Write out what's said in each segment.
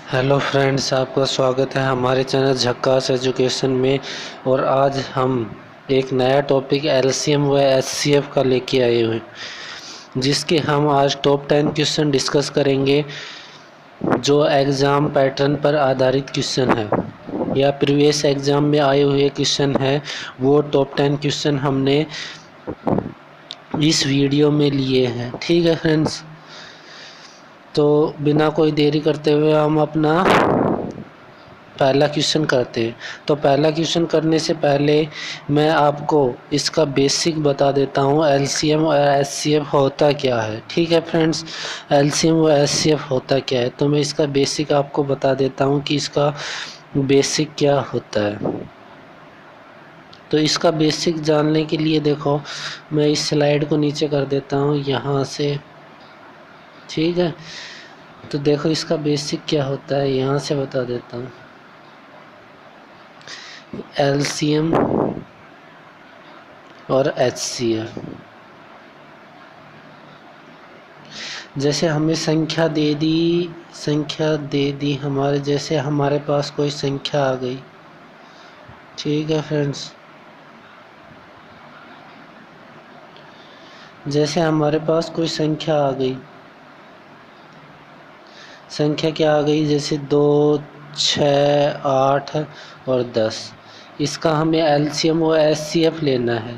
Hello friends, आपका स्वागत है हमारे चैनल झक्कास एजुकेशन में। और आज हम एक नया टॉपिक एलसीएम व एचसीएफ का लेके आए हुए हैं, जिसके हम आज टॉप 10 क्वेश्चन डिस्कस करेंगे, जो एग्ज़ाम पैटर्न पर आधारित क्वेश्चन है या प्रीवियस एग्ज़ाम में आए हुए क्वेश्चन है। वो टॉप 10 क्वेश्चन हमने इस वीडियो में लिए हैं। ठीक है फ्रेंड्स, तो बिना कोई देरी करते हुए हम अपना पहला क्वेश्चन करते हैं। तो पहला क्वेश्चन करने से पहले मैं आपको इसका बेसिक बता देता हूँ, एलसीएम और एचसीएफ होता क्या है। ठीक है फ्रेंड्स, एलसीएम और एचसीएफ होता क्या है, तो मैं इसका बेसिक आपको बता देता हूँ कि इसका बेसिक क्या होता है। तो इसका बेसिक जानने के लिए देखो, मैं इस स्लाइड को नीचे कर देता हूँ यहाँ से। ठीक है, तो देखो इसका बेसिक क्या होता है, यहाँ से बता देता हूँ। एलसीएम और एचसीएफ, जैसे हमें संख्या दे दी हमारे, जैसे हमारे पास कोई संख्या आ गई। ठीक है फ्रेंड्स, जैसे हमारे पास कोई संख्या आ गई, संख्या क्या आ गई, जैसे 2, 6, 8 और 10। इसका हमें एलसीएम व एचसीएफ लेना है।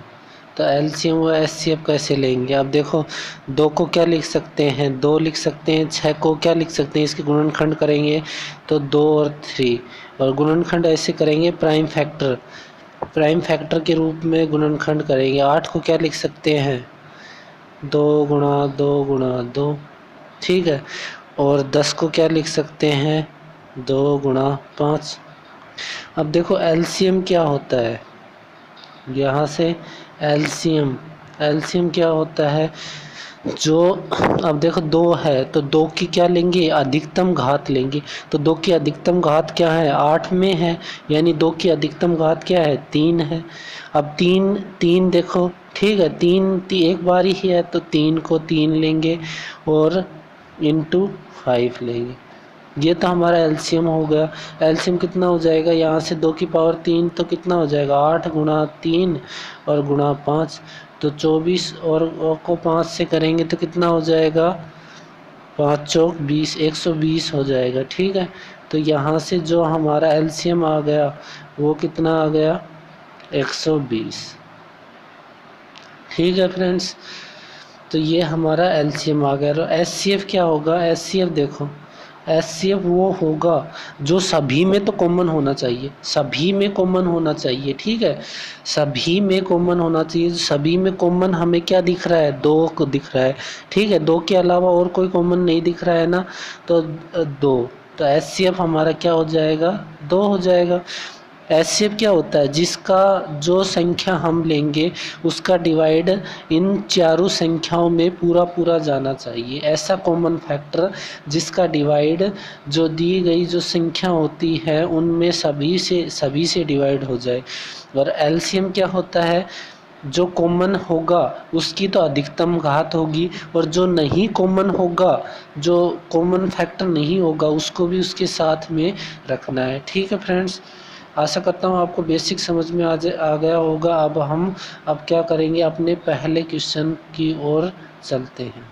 तो एलसीएम व एचसीएफ कैसे लेंगे? अब देखो, 2 को क्या लिख सकते हैं, 2 लिख सकते हैं। 6 को क्या लिख सकते हैं, इसके गुणनखंड करेंगे तो 2 और 3, और गुणनखंड ऐसे करेंगे प्राइम फैक्टर के रूप में गुणनखंड करेंगे। 8 को क्या लिख सकते हैं, 2 गुणा 2 गुणा 2। ठीक है, और 10 को क्या लिख सकते हैं, 2 गुणा 5। अब देखो एलसीएम क्या होता है, यहाँ से एलसीएम क्या होता है, जो अब देखो 2 है तो 2 की क्या लेंगे, अधिकतम घात लेंगे। तो 2 की अधिकतम घात क्या है, 8 में है, यानी 2 की अधिकतम घात क्या है, 3 है। अब 3 देखो, ठीक है, 3 एक बार ही है तो 3 को 3 लेंगे और इंटू 5 लेंगे। ये तो हमारा एलसीएम हो गया। एलसीएम कितना हो जाएगा, यहाँ से 2 की पावर 3 तो कितना हो जाएगा, 8 गुणा 3 और गुणा 5, तो 24, और को 5 से करेंगे तो कितना हो जाएगा, 5 चौक 20, 120 हो जाएगा। ठीक है, तो यहाँ से जो हमारा एलसीएम आ गया वो कितना आ गया, 120। ठीक है फ्रेंड्स, तो ये हमारा एलसीएम आ गया। और एचसीएफ क्या होगा, एचसीएफ देखो, एचसीएफ वो होगा जो सभी में तो कॉमन होना चाहिए, सभी में कॉमन होना चाहिए। ठीक है, सभी में कॉमन होना चाहिए। सभी में कॉमन हमें क्या दिख रहा है, 2 को दिख रहा है। ठीक है, 2 के अलावा और कोई कॉमन नहीं दिख रहा है ना, तो 2, तो एचसीएफ हमारा क्या हो जाएगा, 2 हो जाएगा। एचसीएफ क्या होता है, जिसका जो संख्या हम लेंगे उसका डिवाइड इन चारों संख्याओं में पूरा जाना चाहिए। ऐसा कॉमन फैक्टर जिसका डिवाइड जो दी गई जो संख्या होती है उनमें सभी से डिवाइड हो जाए। और एलसीएम क्या होता है, जो कॉमन होगा उसकी तो अधिकतम घात होगी, और जो नहीं कॉमन होगा, जो कॉमन फैक्टर नहीं होगा, उसको भी उसके साथ में रखना है। ठीक है फ्रेंड्स, आशा करता हूँ आपको बेसिक समझ में आ गया होगा। अब क्या करेंगे, अपने पहले क्वेश्चन की ओर चलते हैं।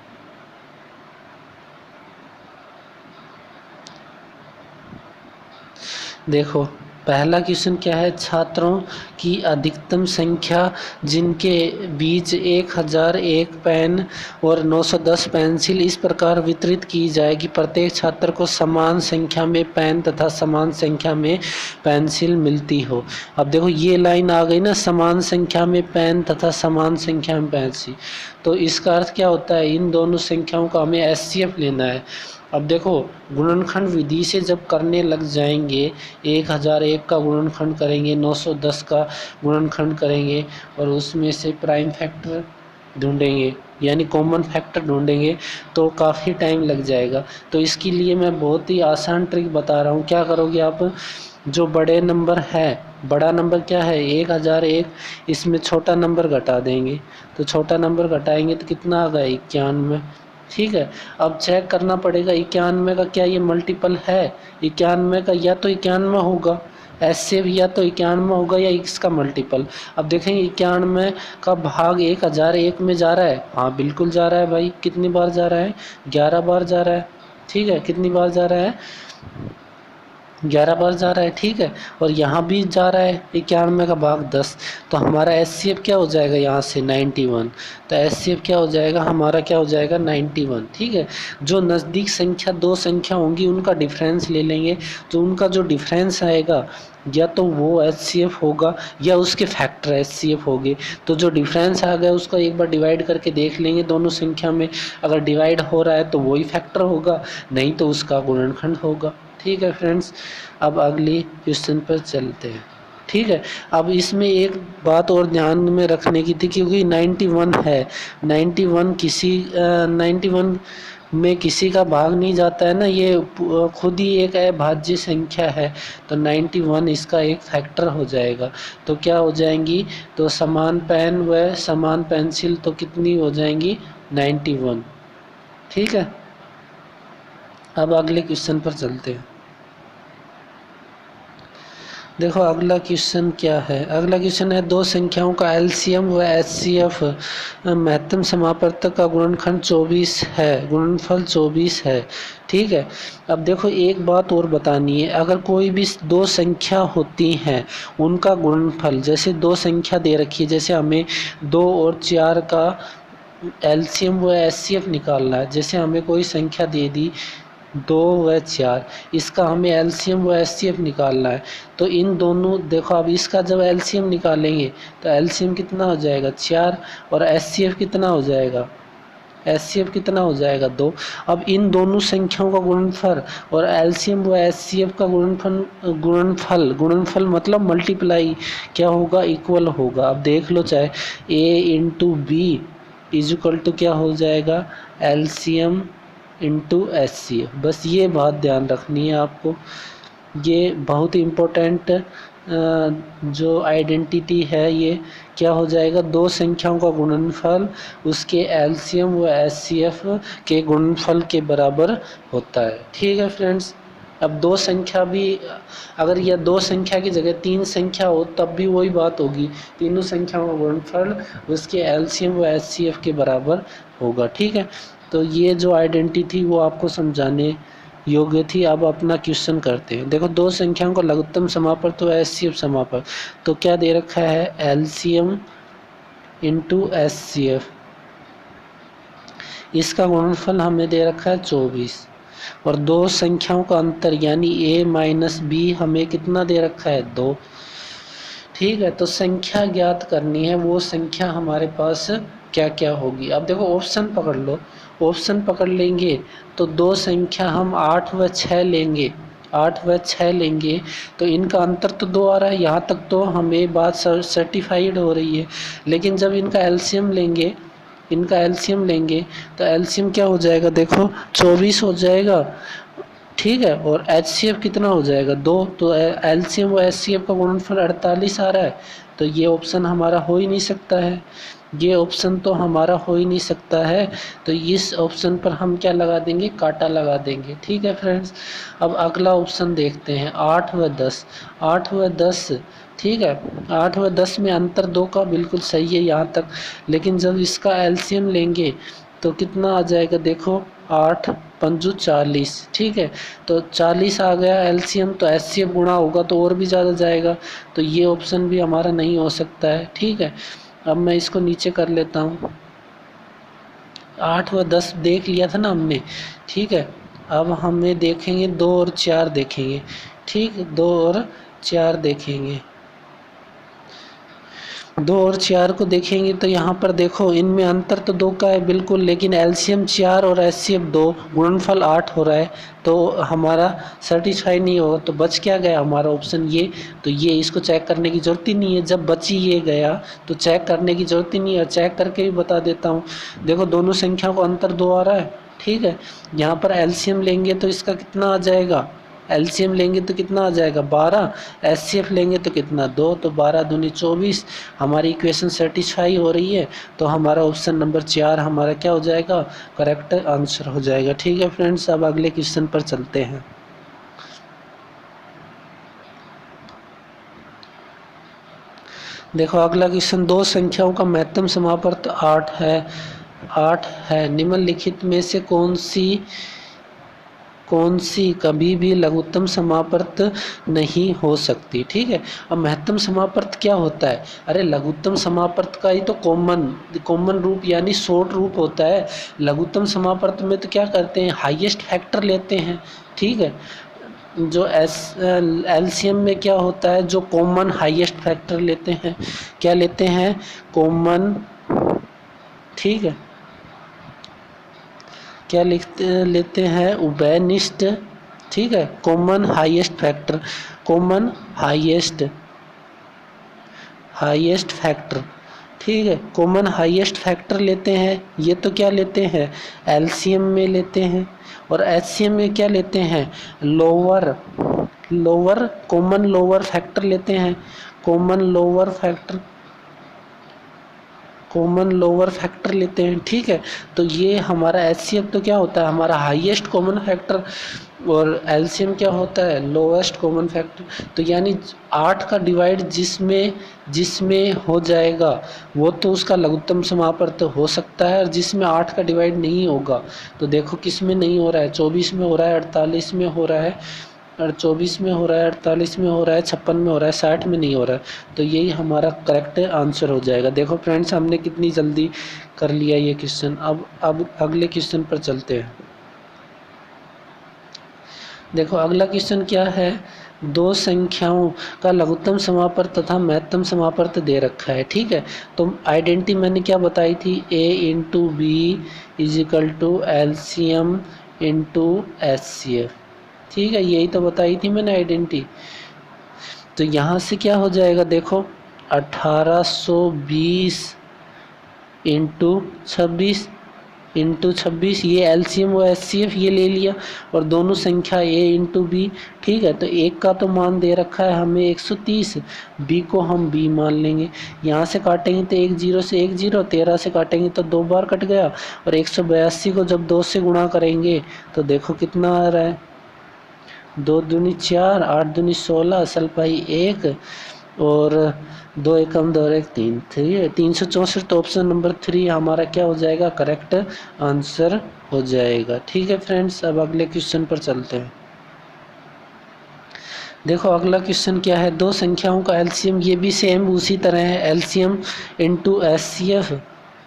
देखो पहला क्वेश्चन क्या है, छात्रों की अधिकतम संख्या जिनके बीच 1001 पेन और 910 पेंसिल इस प्रकार वितरित की जाए कि प्रत्येक छात्र को समान संख्या में पेन तथा समान संख्या में पेंसिल मिलती हो। अब देखो ये लाइन आ गई ना, समान संख्या में पेन तथा समान संख्या में पेंसिल, तो इसका अर्थ क्या होता है, इन दोनों संख्याओं का हमें एचसीएफ लेना है। अब देखो गुणनखंड विधि से जब करने लग जाएंगे, 1001 का गुणनखंड करेंगे, 910 का गुणनखंड करेंगे, और उसमें से प्राइम फैक्टर ढूंढेंगे यानी कॉमन फैक्टर ढूंढेंगे, तो काफ़ी टाइम लग जाएगा। तो इसके लिए मैं बहुत ही आसान ट्रिक बता रहा हूँ। क्या करोगे आप, जो बड़े नंबर है, बड़ा नंबर क्या है 1001, इसमें छोटा नंबर घटा देंगे, तो छोटा नंबर घटाएंगे तो कितना आ गया 91। ठीक है। अब चेक करना पड़ेगा 91 का क्या ये मल्टीपल है 91 का, या तो 91 होगा एचसीएफ, या तो 91 होगा या इसका मल्टीपल। अब देखेंगे 91 का भाग 1001 में जा रहा है, हाँ बिल्कुल जा रहा है भाई। कितनी बार जा रहा है? 11 बार जा रहा है। ठीक है, कितनी बार जा रहा है? 11 बार जा रहा है। ठीक है, और यहाँ भी जा रहा है 91 का भाग 10, तो हमारा एचसीएफ क्या हो जाएगा यहाँ से 91। तो एचसीएफ क्या हो जाएगा हमारा, क्या हो जाएगा 91। ठीक है, जो नज़दीक संख्या दो संख्या होंगी उनका डिफरेंस ले लेंगे, तो उनका जो डिफरेंस आएगा या तो वो एचसीएफ होगा या उसके फैक्टर एचसीएफ होंगे। तो जो डिफरेंस आ गया उसको एक बार डिवाइड करके देख लेंगे दोनों संख्या में, अगर डिवाइड हो रहा है तो वही फैक्टर होगा, नहीं तो उसका गुणनखंड होगा। ठीक है फ्रेंड्स, अब अगली क्वेश्चन पर चलते हैं। ठीक है, अब इसमें एक बात और ध्यान में रखने की थी, क्योंकि 91 है, 91 में किसी का भाग नहीं जाता है ना, ये खुद ही एक अभाज्य संख्या है, तो 91 इसका एक फैक्टर हो जाएगा। तो क्या हो जाएंगी, तो समान पेन व समान पेंसिल तो कितनी हो जाएंगी 91। ठीक है, अब अगले क्वेश्चन पर चलते हैं। देखो अगला क्वेश्चन क्या है, अगला क्वेश्चन है दो संख्याओं का एलसीएम व एचसीएफ महत्तम समापवर्तक का गुणनखंड 24 है, गुणनफल 24 है। ठीक है, अब देखो एक बात और बतानी है, अगर कोई भी दो संख्या होती हैं उनका गुणनफल, जैसे दो संख्या दे रखी है, जैसे हमें 2 और 4 का एलसीएम व एचसीएफ निकालना है, जैसे हमें कोई संख्या दे दी 2 व 4, इसका हमें एलसीएम व एचसीएफ निकालना है। तो इन दोनों, देखो अब इसका जब एलसीएम निकालेंगे तो एलसीएम कितना हो जाएगा 4, और एचसीएफ कितना हो जाएगा, एचसीएफ कितना हो जाएगा 2। अब इन दोनों संख्याओं का गुणनफल और एलसीएम व एचसीएफ का गुणनफल मतलब मल्टीप्लाई क्या होगा, इक्वल होगा। अब देख लो, चाहे A into B is equal to क्या हो जाएगा, एलसीएम इंटू एचसीएफ। बस ये बात ध्यान रखनी है आपको, ये बहुत इम्पोर्टेंट जो आइडेंटिटी है, ये क्या हो जाएगा, दो संख्याओं का गुणनफल उसके एलसीएम व एचसीएफ के गुणनफल के बराबर होता है। ठीक है फ्रेंड्स, अब दो संख्या भी, अगर यह दो संख्या की जगह तीन संख्या हो तब भी वही बात होगी, तीनों संख्याओं का गुणनफल उसके एलसीएम व एचसीएफ के बराबर होगा। ठीक है, तो ये जो आइडेंटिटी थी वो आपको समझाने योग्य थी। अब अपना क्वेश्चन करते हैं। देखो दो संख्याओं का लघुत्तम समापवर्तक तो एचसीएफ समापवर्तक, तो क्या दे रखा है, एलसीएम इंटू एचसीएफ, इसका गुणनफल हमें दे रखा है 24, और दो संख्याओं का अंतर यानी a माइनस बी हमें कितना दे रखा है 2। ठीक है, तो संख्या ज्ञात करनी है, वो संख्या हमारे पास क्या क्या होगी। अब देखो ऑप्शन पकड़ लो, ऑप्शन पकड़ लेंगे तो दो संख्या हम 8 व 6 लेंगे, 8 व 6 लेंगे, तो इनका अंतर तो 2 आ रहा है, यहाँ तक तो हमें बात सर्टिफाइड हो रही है। लेकिन जब इनका एलसीएम लेंगे, इनका एलसीएम लेंगे तो एलसीएम क्या हो जाएगा, देखो 24 हो जाएगा। ठीक है, और एचसीएफ कितना हो जाएगा 2, तो एलसीएम व एचसीएफ का गुणनफल 48 आ रहा है, तो ये ऑप्शन हमारा हो ही नहीं सकता है, ये ऑप्शन तो हमारा हो ही नहीं सकता है। तो इस ऑप्शन पर हम क्या लगा देंगे, काटा लगा देंगे। ठीक है फ्रेंड्स, अब अगला ऑप्शन देखते हैं 8 व 10, 8 व 10। ठीक है, 8 व 10 में अंतर 2 का बिल्कुल सही है यहाँ तक, लेकिन जब इसका एलसीएम लेंगे तो कितना आ जाएगा, देखो 8 पंजू 40। ठीक है, तो 40 आ गया एलसीएम, तो एचसीएफ गुणा होगा तो और भी ज़्यादा जाएगा, तो ये ऑप्शन भी हमारा नहीं हो सकता है। ठीक है, अब मैं इसको नीचे कर लेता हूँ, 8 व 10 देख लिया था ना हमने। ठीक है, अब हमें देखेंगे 2 और 4 देखेंगे। ठीक, 2 और 4 देखेंगे, 2 और 4 को देखेंगे तो यहाँ पर देखो इनमें अंतर तो 2 का है बिल्कुल, लेकिन एलसीएम 4 और एचसीएफ 2, गुणनफल 8 हो रहा है, तो हमारा सेटिस्फाई नहीं होगा। तो बच क्या गया हमारा ऑप्शन ये, तो ये इसको चेक करने की ज़रूरत ही नहीं है, जब बची ये गया तो चेक करने की ज़रूरत ही नहीं है। चेक करके भी बता देता हूँ, देखो दोनों संख्याओं को अंतर 2 आ रहा है। ठीक है, यहाँ पर एलसीएम लेंगे तो इसका कितना आ जाएगा, एलसीएम लेंगे तो कितना आ जाएगा 12, एचसीएफ लेंगे तो कितना 2, तो 12 दूनी 24। हमारी इक्वेशन सेटिस्फाई हो रही है, तो हमारा ऑप्शन नंबर 4 हमारा क्या हो जाएगा, करेक्ट आंसर हो जाएगा। ठीक है फ्रेंड्स, अब अगले क्वेश्चन पर चलते हैं। देखो अगला क्वेश्चन, दो संख्याओं का महत्तम समापर्त 8 है, निम्नलिखित में से कौन सी कभी भी लघुत्तम समापर्त नहीं हो सकती। ठीक है, अब महत्तम समापर्त क्या होता है, अरे लघुत्तम समापर्त का ही तो कॉमन रूप यानी शॉर्ट रूप होता है। लघुत्तम समापर्त में तो क्या करते हैं, हाईएस्ट फैक्टर लेते हैं। ठीक है, जो एलसीएम में क्या होता है, जो कॉमन हाईएस्ट फैक्टर लेते हैं, क्या लेते हैं, कॉमन। ठीक है, क्या लेते हैं, उभयनिष्ठ। ठीक है, common highest factor, common highest factor. ठीक है, कॉमन हाईएस्ट फैक्टर लेते हैं। ये तो क्या लेते हैं, एलसीएम में लेते हैं। और एचसीएम में क्या लेते हैं, लोअर कॉमन लोअर फैक्टर लेते हैं, कॉमन लोअर फैक्टर लेते हैं। ठीक है, तो ये हमारा एचसीएफ तो क्या होता है, हमारा हाईएस्ट कॉमन फैक्टर, और एलसीएम क्या होता है, लोएस्ट कॉमन फैक्टर। तो यानी 8 का डिवाइड जिसमें हो जाएगा वो तो उसका लघुत्तम समापर्त हो सकता है, और जिसमें 8 का डिवाइड नहीं होगा, तो देखो किस में नहीं हो रहा है, 24 में हो रहा है, 48 में हो रहा है, और 24 में हो रहा है, 48 में हो रहा है, 56 में हो रहा है, 60 में नहीं हो रहा है। तो यही हमारा करेक्ट आंसर हो जाएगा। देखो फ्रेंड्स, हमने कितनी जल्दी कर लिया ये क्वेश्चन। अब अगले क्वेश्चन पर चलते हैं। देखो अगला क्वेश्चन क्या है, दो संख्याओं का लघुत्तम समापर्त तथा महत्तम समापर्त दे रखा है। ठीक है, तो आइडेंटिटी मैंने क्या बताई थी, a into B is equal to LCM into HCF. ठीक है, यही तो बताई थी मैंने आइडेंटिटी। तो यहाँ से क्या हो जाएगा, देखो 1820 इंटू 26 ये एलसीएम व एचसीएफ ये ले लिया, और दोनों संख्या a इंटू बी। ठीक है, तो एक का तो मान दे रखा है हमें 130, b को हम b मान लेंगे। यहाँ से काटेंगे तो 1 0 से 1 0, 13 से काटेंगे तो 2 बार कट गया, और 182 को जब 2 से गुणा करेंगे तो देखो कितना आ रहा है, 2 दूनी 4, 8 दूनी 16, सलपाई 1, और 2 एकम 2 1 3, 364। तो ऑप्शन नंबर 3 हमारा क्या हो जाएगा, करेक्ट आंसर हो जाएगा। ठीक है फ्रेंड्स, अब अगले क्वेश्चन पर चलते हैं। देखो अगला क्वेश्चन क्या है, दो संख्याओं का एलसीएम, ये भी सेम उसी तरह है, एलसीएम इंटू एचसीएफ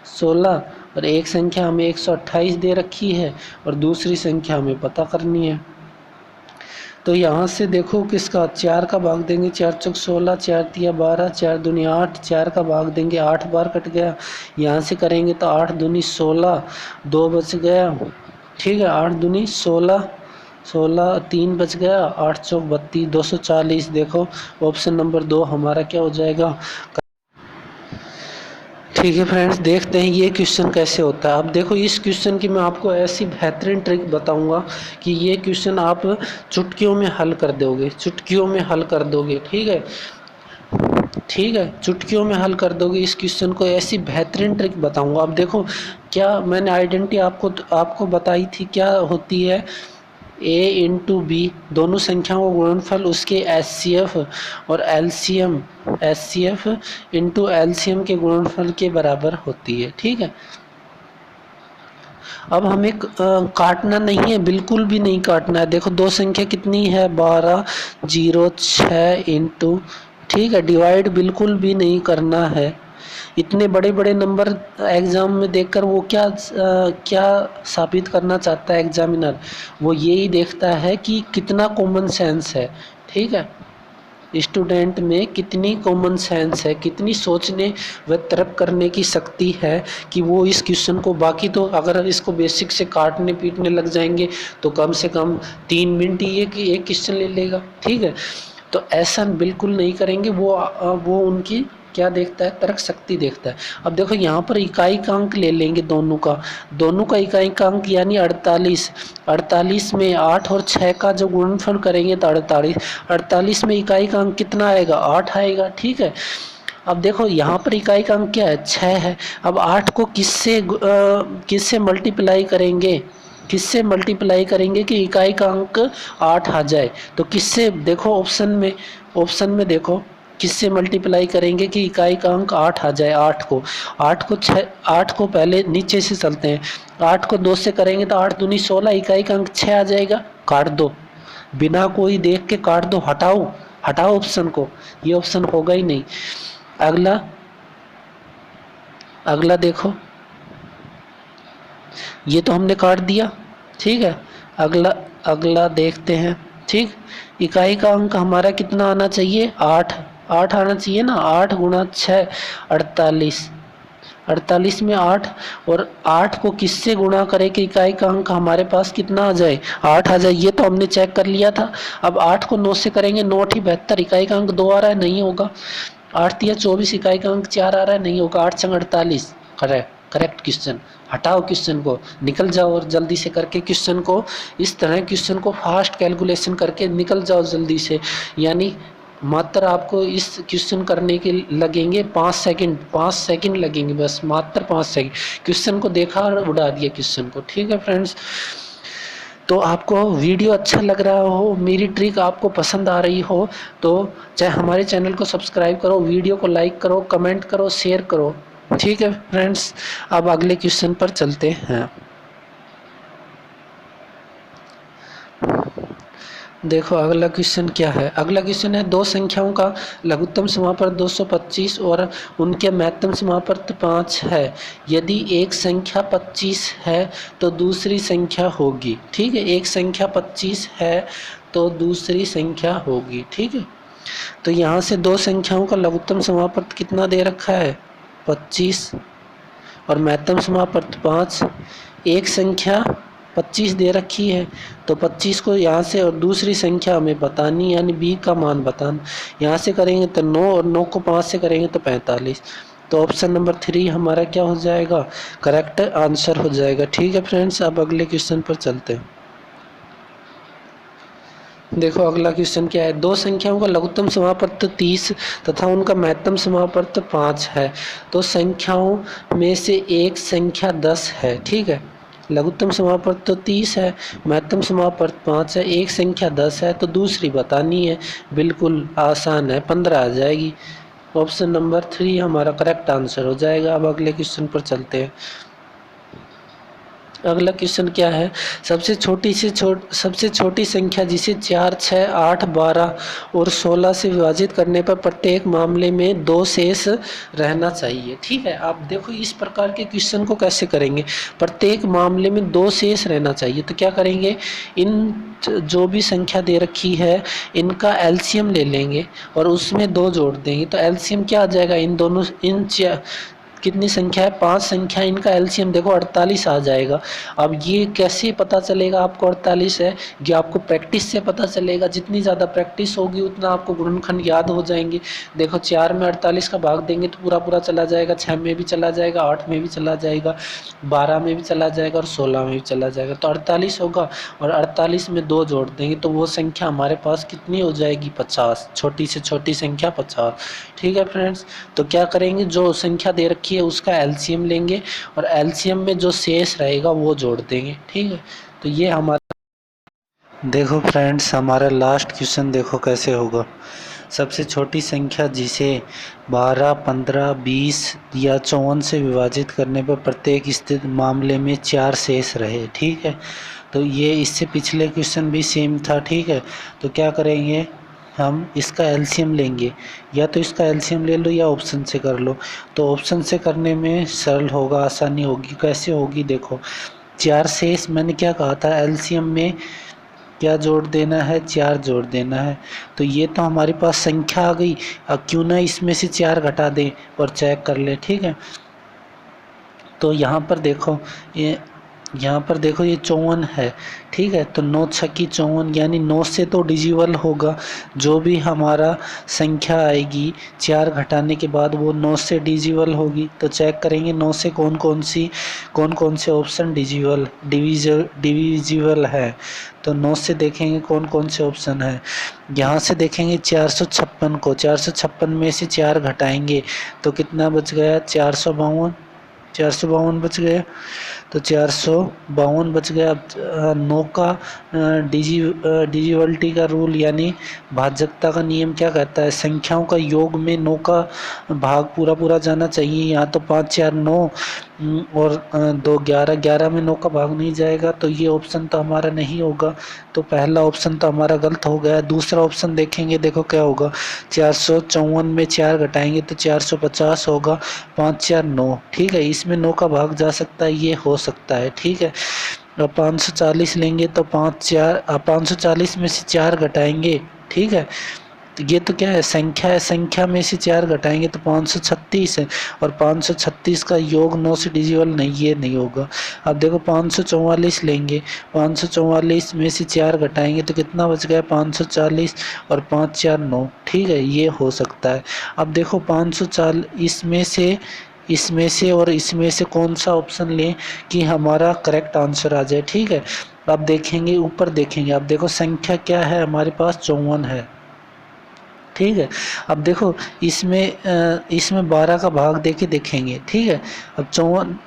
16, और एक संख्या हमें 128 दे रखी है, और दूसरी संख्या हमें पता करनी है। तो यहाँ से देखो किसका, 4 का भाग देंगे, 4 चौक 16, 4 तिया 12, 4 दूनी 8, 4 का भाग देंगे, 8 बार कट गया। यहाँ से करेंगे तो 8 दूनी 16, 2 बच गया। ठीक है, 8 दूनी 16, 3 बच गया, 8 चौक 32, 240। देखो ऑप्शन नंबर 2 हमारा क्या हो जाएगा। ठीक है फ्रेंड्स, देखते हैं ये क्वेश्चन कैसे होता है। अब देखो इस क्वेश्चन की मैं आपको ऐसी बेहतरीन ट्रिक बताऊंगा कि ये क्वेश्चन आप चुटकियों में हल कर दोगे, ठीक है, चुटकियों में हल कर दोगे इस क्वेश्चन को। ऐसी बेहतरीन ट्रिक बताऊंगा। अब देखो क्या मैंने आइडेंटिटी आपको बताई थी, क्या होती है, a इंटू बी, दोनों संख्याओं का गुणनफल उसके एचसीएफ और एचसीएफ इंटू एलसीएम के गुणनफल के बराबर होती है। ठीक है, अब हमें काटना नहीं है, बिल्कुल भी नहीं काटना है। देखो दो संख्या कितनी है, 12 0 6 इंटू। ठीक है, डिवाइड बिल्कुल भी नहीं करना है। इतने बड़े बड़े नंबर एग्ज़ाम में देखकर वो क्या साबित करना चाहता है एग्जामिनर, वो यही देखता है कि कितना कॉमन सेंस है। ठीक है, स्टूडेंट में कितनी कॉमन सेंस है, कितनी सोचने व तर्क करने की शक्ति है कि वो इस क्वेश्चन को, बाकी तो अगर इसको बेसिक से काटने पीटने लग जाएंगे तो कम से कम 3 मिनट ही एक क्वेश्चन ले लेगा। ठीक है, तो ऐसा बिल्कुल नहीं करेंगे, वो उनकी क्या देखता है? तर्क शक्ति देखता है। अब देखो यहाँ पर इकाई का अंक ले लेंगे दोनों का इकाई का अंक यानी 48। 48 में 8 और 6 का जो गुणनफल करेंगे तो 48। 48 में इकाई का अंक कितना आएगा? 8 आएगा। ठीक है। अब देखो यहाँ पर इकाई का अंक क्या है? 6 है। अब 8 को किससे मल्टीप्लाई करेंगे? किससे मल्टीप्लाई करेंगे कि इकाई का अंक 8 आ जाए? तो किससे? देखो ऑप्शन में देखो किससे मल्टीप्लाई करेंगे कि इकाई का अंक 8 आ जाए? 8 को पहले नीचे से चलते हैं। 8 को 2 से करेंगे तो 8 दूनी 16, इकाई का अंक 6 आ जाएगा। काट दो, बिना कोई देख के काट दो, हटाओ ऑप्शन को, ये ऑप्शन होगा ही नहीं। अगला देखो, ये तो हमने काट दिया। ठीक है। अगला देखते हैं। ठीक, इकाई का अंक हमारा कितना आना चाहिए? 8 आना चाहिए ना। 8 गुणा 6 48। 48 में 8 और 8 को किससे गुणा करें कि इकाई का अंक हमारे पास कितना आ जाए? 8 आ जाए। ये तो हमने चेक कर लिया था। अब 8 को 9 से करेंगे, 9 8 72, इकाई का अंक 2 आ रहा है, नहीं होगा। 8 3 24, इकाई का अंक 4 आ रहा है, नहीं होगा। 8 6 48, करेक्ट क्वेश्चन। हटाओ क्वेश्चन को, निकल जाओ और जल्दी से करके क्वेश्चन को, इस तरह क्वेश्चन को फास्ट कैलकुलेशन करके निकल जाओ जल्दी से। यानी मात्र आपको इस क्वेश्चन करने के लगेंगे 5 सेकंड लगेंगे, बस मात्र 5 सेकंड। क्वेश्चन को देखा और उड़ा दिया क्वेश्चन को। ठीक है फ्रेंड्स, तो आपको वीडियो अच्छा लग रहा हो, मेरी ट्रिक आपको पसंद आ रही हो तो चाहे हमारे चैनल को सब्सक्राइब करो, वीडियो को लाइक करो, कमेंट करो, शेयर करो। ठीक है फ्रेंड्स, अब अगले क्वेश्चन पर चलते हैं। देखो अगला क्वेश्चन क्या है? अगला क्वेश्चन है दो संख्याओं का लघुत्तम समापन 225 और उनके महत्तम समापन 5 है। यदि एक संख्या 25 है तो दूसरी संख्या होगी। ठीक है, एक संख्या 25 है तो दूसरी संख्या होगी। ठीक है, तो यहाँ से दो संख्याओं का लघुत्तम समापन कितना दे रखा है? 25 और महत्तम समापन 5। एक संख्या 25 दे रखी है तो 25 को यहाँ से और दूसरी संख्या हमें बतानी, यानी b का मान बताना। यहाँ से करेंगे तो 9 और 9 को 5 से करेंगे तो 45। तो ऑप्शन नंबर 3 हमारा क्या हो जाएगा? करेक्ट आंसर हो जाएगा। ठीक है फ्रेंड्स, अब अगले क्वेश्चन पर चलते हैं। देखो अगला क्वेश्चन क्या है? दो संख्याओं का लघुत्तम समापत्त 30 तथा उनका महत्तम समापत्त 5 है, तो संख्याओं में से एक संख्या 10 है। ठीक है, लघुत्तम समापत्त तो 30 है, महत्तम समापत्त 5 है, एक संख्या 10 है, तो दूसरी बतानी है। बिल्कुल आसान है, 15 आ जाएगी। ऑप्शन नंबर 3 हमारा करेक्ट आंसर हो जाएगा। अब अगले क्वेश्चन पर चलते हैं। अगला क्वेश्चन क्या है? सबसे छोटी संख्या जिसे 4 6 8 12 और 16 से विभाजित करने पर प्रत्येक मामले में 2 शेष रहना चाहिए। ठीक है, आप देखो इस प्रकार के क्वेश्चन को कैसे करेंगे? प्रत्येक मामले में 2 शेष रहना चाहिए, तो क्या करेंगे? इन जो भी संख्या दे रखी है इनका एलसीएम ले लेंगे और उसमें 2 जोड़ देंगे, तो एलसीएम क्या आ जाएगा? इन दोनों कितनी संख्या है? 5 संख्या, इनका एलसीएम देखो 48 आ जाएगा। अब ये कैसे पता चलेगा आपको 48 है? ये आपको प्रैक्टिस से पता चलेगा। जितनी ज़्यादा प्रैक्टिस होगी उतना आपको गुणनखंड याद हो जाएंगे। देखो 4 में 48 का भाग देंगे तो पूरा चला जाएगा, 6 में भी चला जाएगा, 8 में भी चला जाएगा, 12 में भी चला जाएगा और 16 में भी चला जाएगा। तो 48 होगा और 48 में 2 जोड़ देंगे तो वो संख्या हमारे पास कितनी हो जाएगी? 50। छोटी से छोटी संख्या 50। ठीक है फ्रेंड्स, तो क्या करेंगे? जो संख्या दे रखी है उसका एलसीएम लेंगे और एलसीएम में जो शेष रहेगा वो जोड़ देंगे। ठीक है, तो ये हमारा, देखो फ्रेंड्स हमारा लास्ट क्वेश्चन देखो कैसे होगा। सबसे छोटी संख्या जिसे 12 15 20 या 54 से विभाजित करने पर प्रत्येक स्थित मामले में 4 शेष रहे। ठीक है, तो ये इससे पिछले क्वेश्चन भी सेम था। ठीक है, तो क्या करेंगे? हम इसका एलसीएम लेंगे, या तो इसका एलसीएम ले लो या ऑप्शन से कर लो। तो ऑप्शन से करने में सरल होगा, आसानी होगी। कैसे होगी? देखो 4 शेष, मैंने क्या कहा था? एलसीएम में क्या जोड़ देना है? 4 जोड़ देना है। तो ये तो हमारे पास संख्या आ गई। अब क्यों ना इसमें से 4 घटा दें और चेक कर ले। ठीक है, तो यहाँ पर देखो ये यहाँ पर देखो ये 54 है, ठीक है। तो 9 छक्की 54, यानी 9 से तो डिजिबल होगा। जो भी हमारा संख्या आएगी 4 घटाने के बाद वो 9 से डिजिबल होगी। तो चेक करेंगे 9 से कौन कौन से ऑप्शन डिविजिबल है। तो 9 से देखेंगे कौन कौन से ऑप्शन है। यहाँ से देखेंगे 456 को, 456 में से 4 घटाएंगे तो कितना बच गया, 452 बच गया। तो 452 बच गया। अब 9 का डिजिवलिटी का रूल यानी भाज्यता का नियम क्या कहता है, संख्याओं का योग में 9 का भाग पूरा पूरा जाना चाहिए। यहाँ तो 5 4 9 और 2 11, 11 में 9 का भाग नहीं जाएगा, तो ये ऑप्शन तो हमारा नहीं होगा। तो पहला ऑप्शन तो हमारा गलत हो गया। दूसरा ऑप्शन देखेंगे, देखो क्या होगा, 454 में 4 घटाएंगे तो 450 होगा, 5 4 9, ठीक है। इसमें 9 का भाग जा सकता है, ये हो सकता है, ठीक है। और 540 लेंगे तो 540 में से 4 घटाएंगे, ठीक है। तो ये तो क्या है, संख्या है, संख्या में से 4 घटाएंगे तो 536 है, और 536 का योग 9 से डिजिबल नहीं, ये नहीं होगा। अब देखो 544 लेंगे, 544 में से 4 घटाएंगे तो कितना बच गया, 540 और 5 4 9, ठीक है, ये हो सकता है। अब देखो 540 इसमें से और इसमें से कौन सा ऑप्शन लें कि हमारा करेक्ट आंसर आ जाए, ठीक है। अब देखेंगे, ऊपर देखेंगे, अब देखो संख्या क्या है हमारे पास, 54 है, ठीक है। अब देखो इसमें 12 का भाग देके देखेंगे, ठीक है। अब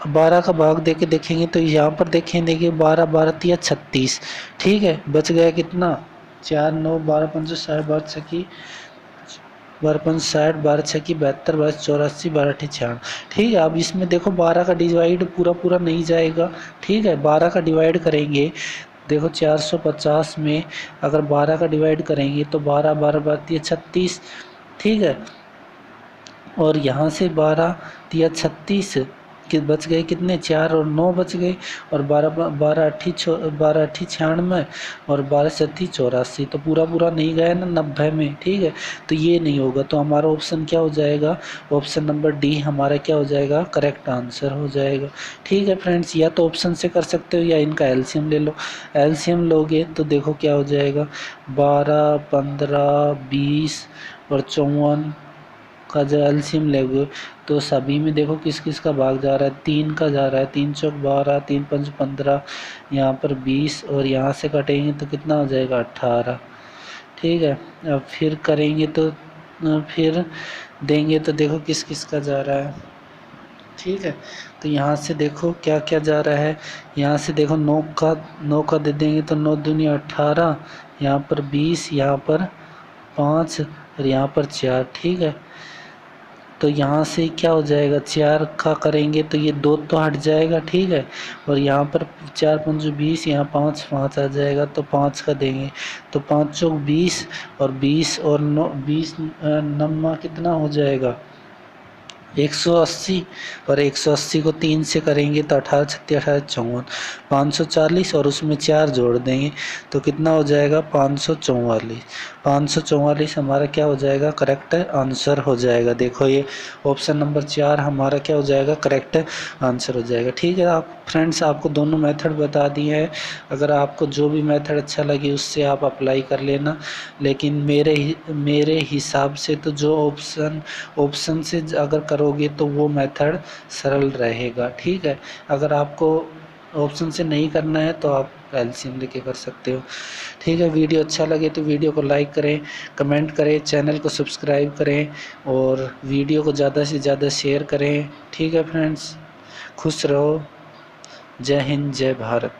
12 का भाग देके देखेंगे तो यहाँ पर देखेंगे कि 12 12 तिया 36, ठीक है। बच गया कितना, 4 9 12 5 60 12 छकी 12 5 60 12 छकी 72 12 84 12 96, ठीक है। अब इसमें देखो 12 का डिवाइड पूरा पूरा नहीं जाएगा, ठीक है। 12 का डिवाइड करेंगे, देखो 450 में अगर 12 का डिवाइड करेंगे तो 12 12 12 36, ठीक है। और यहाँ से 12 तिया 36 कि बच गए कितने, 4 और 9 बच गए, और 12 अट्ठी 96 और 12 सत्ती 84, तो पूरा पूरा नहीं गया ना 90 में, ठीक है। तो ये नहीं होगा, तो हमारा ऑप्शन क्या हो जाएगा, ऑप्शन नंबर डी हमारा क्या हो जाएगा, करेक्ट आंसर हो जाएगा, ठीक है फ्रेंड्स। या तो ऑप्शन से कर सकते हो या इनका एलसीएम ले लो। एलसीएम लोगे तो देखो क्या हो जाएगा, 12 15 20 और 54 का जो एलसीएम लेंगे तो सभी में देखो किस किस का भाग जा रहा है, 3 का जा रहा है, 3 चौक 12 3 5 15, यहाँ पर 20 और यहाँ से कटेंगे तो कितना हो जाएगा, 18, ठीक है। अब फिर करेंगे तो फिर देंगे तो देखो किस किस का जा रहा है, ठीक है। तो यहाँ से देखो क्या क्या जा रहा है, यहाँ से देखो 9 का दे देंगे तो 9 दूनी 18, यहाँ पर 20, यहाँ पर 5 और यहाँ पर 4, ठीक है। तो यहाँ से क्या हो जाएगा, 4 का करेंगे तो ये 2 तो हट जाएगा, ठीक है। और यहाँ पर 4 5 20, यहाँ 5 5 आ जाएगा तो 5 का देंगे तो 5 चौक 20 और 20 और 9 20 नम्मा कितना हो जाएगा, 180, और 180 को 3 से करेंगे तो 18 36 18 54, 540 और उसमें 4 जोड़ देंगे तो कितना हो जाएगा, 544। 544 हमारा क्या हो जाएगा, करेक्ट आंसर हो जाएगा। देखो ये ऑप्शन नंबर 4 हमारा क्या हो जाएगा, करेक्ट आंसर हो जाएगा, ठीक है। आप फ्रेंड्स आपको दोनों मेथड बता दिए हैं, अगर आपको जो भी मेथड अच्छा लगे उससे आप अप्लाई कर लेना। लेकिन मेरे हिसाब से तो जो ऑप्शन से अगर करोगे तो वो मेथड सरल रहेगा, ठीक है। अगर आपको ऑप्शन से नहीं करना है तो आप एलसीएम लेके कर सकते हो, ठीक है। वीडियो अच्छा लगे तो वीडियो को लाइक करें, कमेंट करें, चैनल को सब्सक्राइब करें और वीडियो को ज़्यादा से ज़्यादा शेयर करें, ठीक है फ्रेंड्स। खुश रहो, जय हिंद जय भारत।